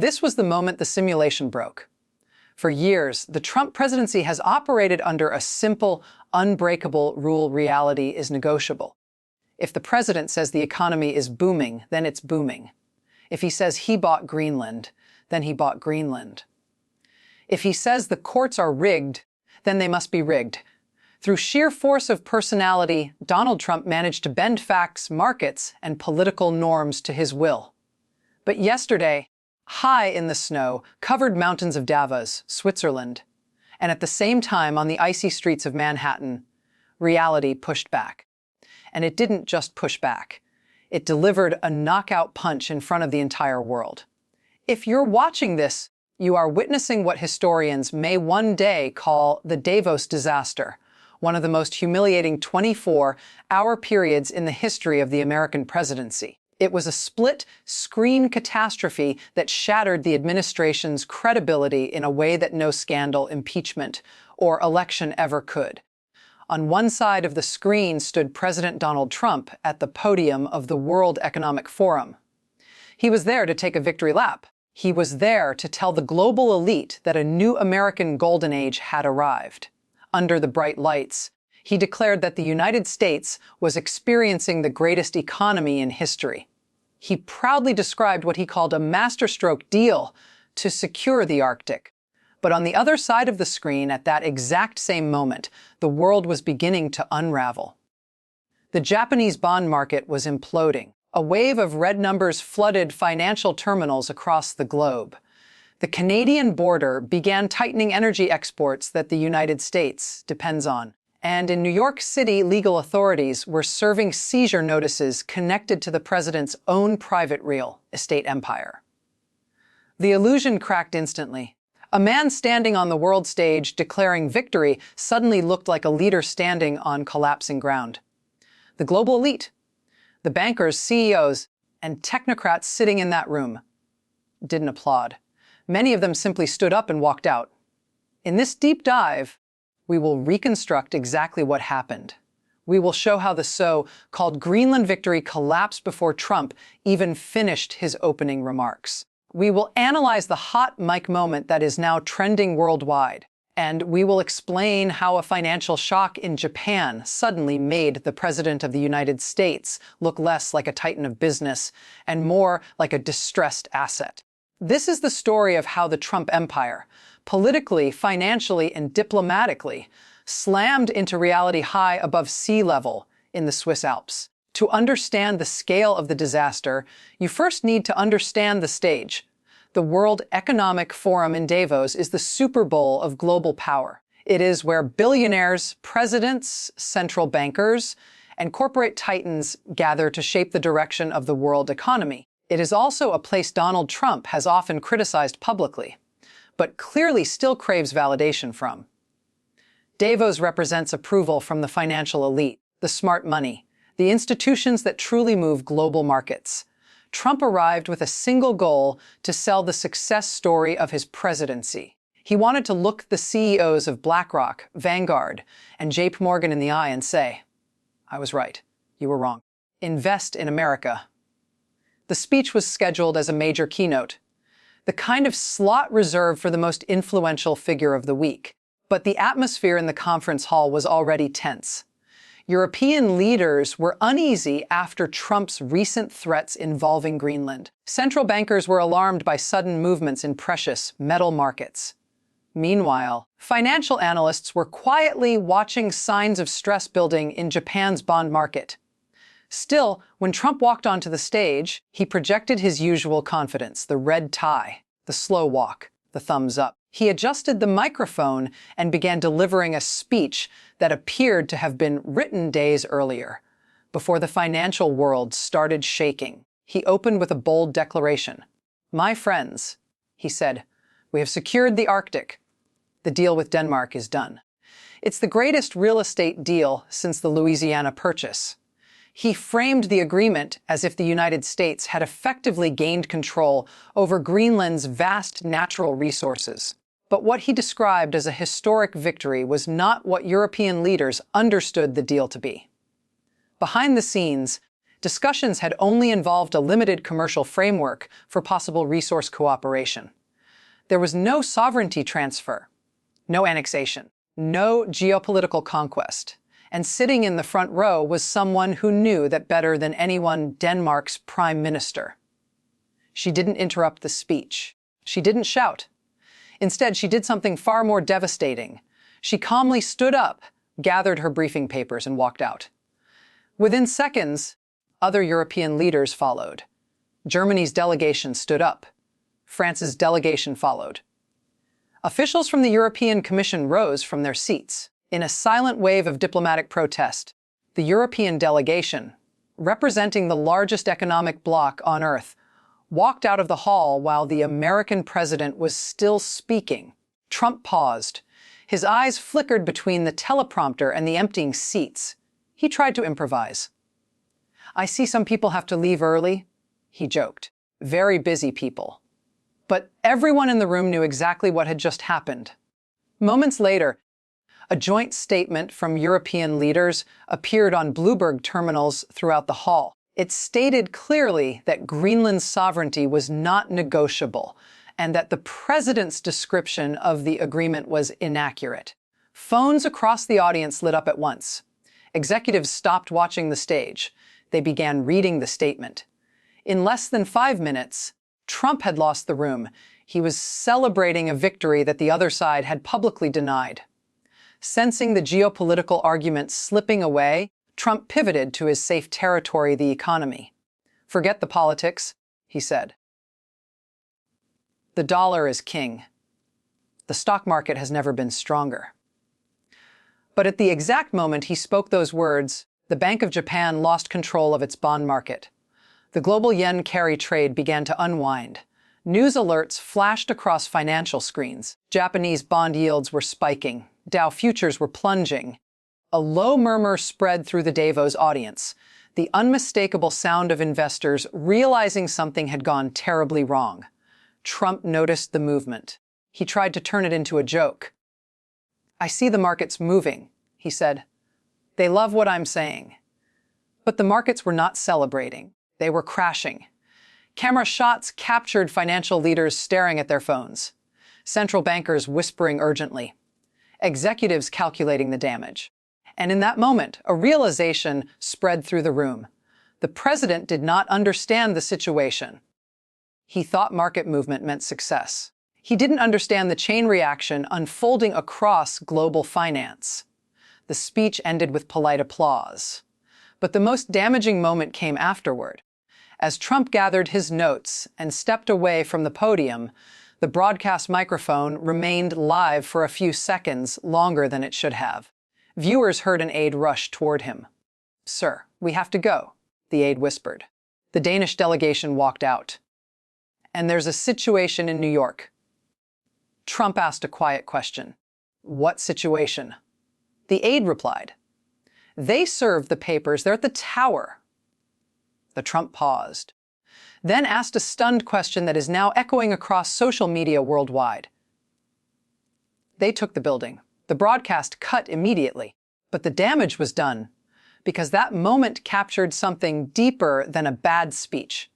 This was the moment the simulation broke. For years, the Trump presidency has operated under a simple, unbreakable rule: reality is negotiable. If the president says the economy is booming, then it's booming. If he says he bought Greenland, then he bought Greenland. If he says the courts are rigged, then they must be rigged. Through sheer force of personality, Donald Trump managed to bend facts, markets, and political norms to his will. But yesterday, high in the snow-covered mountains of Davos, Switzerland, and at the same time on the icy streets of Manhattan, reality pushed back. And it didn't just push back. It delivered a knockout punch in front of the entire world. If you're watching this, you are witnessing what historians may one day call the Davos Disaster, one of the most humiliating 24-hour periods in the history of the American presidency. It was a split-screen catastrophe that shattered the administration's credibility in a way that no scandal, impeachment, or election ever could. On one side of the screen stood President Donald Trump at the podium of the World Economic Forum. He was there to take a victory lap. He was there to tell the global elite that a new American golden age had arrived. Under the bright lights, he declared that the United States was experiencing the greatest economy in history. He proudly described what he called a masterstroke deal to secure the Arctic. But on the other side of the screen, at that exact same moment, the world was beginning to unravel. The Japanese bond market was imploding. A wave of red numbers flooded financial terminals across the globe. The Canadian border began tightening energy exports that the United States depends on. And in New York City, legal authorities were serving seizure notices connected to the president's own private real estate empire. The illusion cracked instantly. A man standing on the world stage declaring victory suddenly looked like a leader standing on collapsing ground. The global elite, the bankers, CEOs, and technocrats sitting in that room didn't applaud. Many of them simply stood up and walked out. In this deep dive, we will reconstruct exactly what happened. We will show how the so-called Greenland victory collapsed before Trump even finished his opening remarks. We will analyze the hot mic moment that is now trending worldwide. And we will explain how a financial shock in Japan suddenly made the President of the United States look less like a titan of business and more like a distressed asset. This is the story of how the Trump empire, politically, financially, and diplomatically, slammed into reality high above sea level in the Swiss Alps. To understand the scale of the disaster, you first need to understand the stage. The World Economic Forum in Davos is the Super Bowl of global power. It is where billionaires, presidents, central bankers, and corporate titans gather to shape the direction of the world economy. It is also a place Donald Trump has often criticized publicly, but clearly still craves validation from. Davos represents approval from the financial elite, the smart money, the institutions that truly move global markets. Trump arrived with a single goal: to sell the success story of his presidency. He wanted to look the CEOs of BlackRock, Vanguard, and JP Morgan in the eye and say, "I was right. You were wrong. Invest in America." The speech was scheduled as a major keynote, the kind of slot reserved for the most influential figure of the week. But the atmosphere in the conference hall was already tense. European leaders were uneasy after Trump's recent threats involving Greenland. Central bankers were alarmed by sudden movements in precious metal markets. Meanwhile, financial analysts were quietly watching signs of stress building in Japan's bond market. Still, when Trump walked onto the stage, he projected his usual confidence: the red tie, the slow walk, the thumbs up. He adjusted the microphone and began delivering a speech that appeared to have been written days earlier, before the financial world started shaking. He opened with a bold declaration. "My friends," he said, "we have secured the Arctic. The deal with Denmark is done. It's the greatest real estate deal since the Louisiana Purchase." He framed the agreement as if the United States had effectively gained control over Greenland's vast natural resources. But what he described as a historic victory was not what European leaders understood the deal to be. Behind the scenes, Discussions had only involved a limited commercial framework for possible resource cooperation. There was no sovereignty transfer, no annexation, no geopolitical conquest. And sitting in the front row was someone who knew that better than anyone, Denmark's prime minister. She didn't interrupt the speech. She didn't shout. Instead, she did something far more devastating. She calmly stood up, gathered her briefing papers, and walked out. Within seconds, other European leaders followed. Germany's delegation stood up. France's delegation followed. Officials from the European Commission rose from their seats. In a silent wave of diplomatic protest, the European delegation, representing the largest economic bloc on Earth, walked out of the hall while the American president was still speaking. Trump paused. His eyes flickered between the teleprompter and the emptying seats. He tried to improvise. "I see some people have to leave early," he joked. "Very busy people." But everyone in the room knew exactly what had just happened. Moments later, a joint statement from European leaders appeared on Bloomberg terminals throughout the hall. It stated clearly that Greenland's sovereignty was not negotiable and that the president's description of the agreement was inaccurate. Phones across the audience lit up at once. Executives stopped watching the stage. They began reading the statement. In less than 5 minutes, Trump had lost the room. He was celebrating a victory that the other side had publicly denied. Sensing the geopolitical argument slipping away, Trump pivoted to his safe territory, the economy. "Forget the politics," he said. "The dollar is king. The stock market has never been stronger." But at the exact moment he spoke those words, the Bank of Japan lost control of its bond market. The global yen carry trade began to unwind. News alerts flashed across financial screens. Japanese bond yields were spiking. Dow futures were plunging. A low murmur spread through the Davos audience, the unmistakable sound of investors realizing something had gone terribly wrong. Trump noticed the movement. He tried to turn it into a joke. "I see the markets moving," he said. "They love what I'm saying." But the markets were not celebrating. They were crashing. Camera shots captured financial leaders staring at their phones, central bankers whispering urgently, executives calculating the damage. And in that moment, a realization spread through the room. The president did not understand the situation. He thought market movement meant success. He didn't understand the chain reaction unfolding across global finance. The speech ended with polite applause. But the most damaging moment came afterward. As Trump gathered his notes and stepped away from the podium, the broadcast microphone remained live for a few seconds longer than it should have. Viewers heard an aide rush toward him. "Sir, we have to go," the aide whispered. The Danish delegation walked out. "And there's a situation in New York." Trump asked a quiet question. "What situation?" The aide replied, "They served the papers. They're at the tower." The Trump paused, then asked a stunned question that is now echoing across social media worldwide. "They took the building." The broadcast cut immediately, but the damage was done because that moment captured something deeper than a bad speech.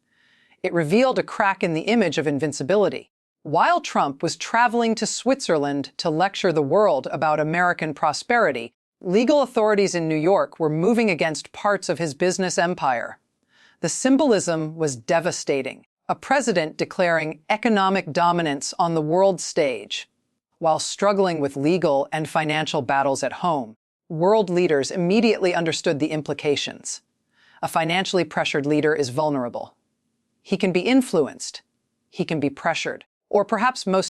It revealed a crack in the image of invincibility. While Trump was traveling to Switzerland to lecture the world about American prosperity, legal authorities in New York were moving against parts of his business empire. The symbolism was devastating. A president declaring economic dominance on the world stage, while struggling with legal and financial battles at home. World leaders immediately understood the implications. A financially pressured leader is vulnerable. He can be influenced. He can be pressured. Or perhaps most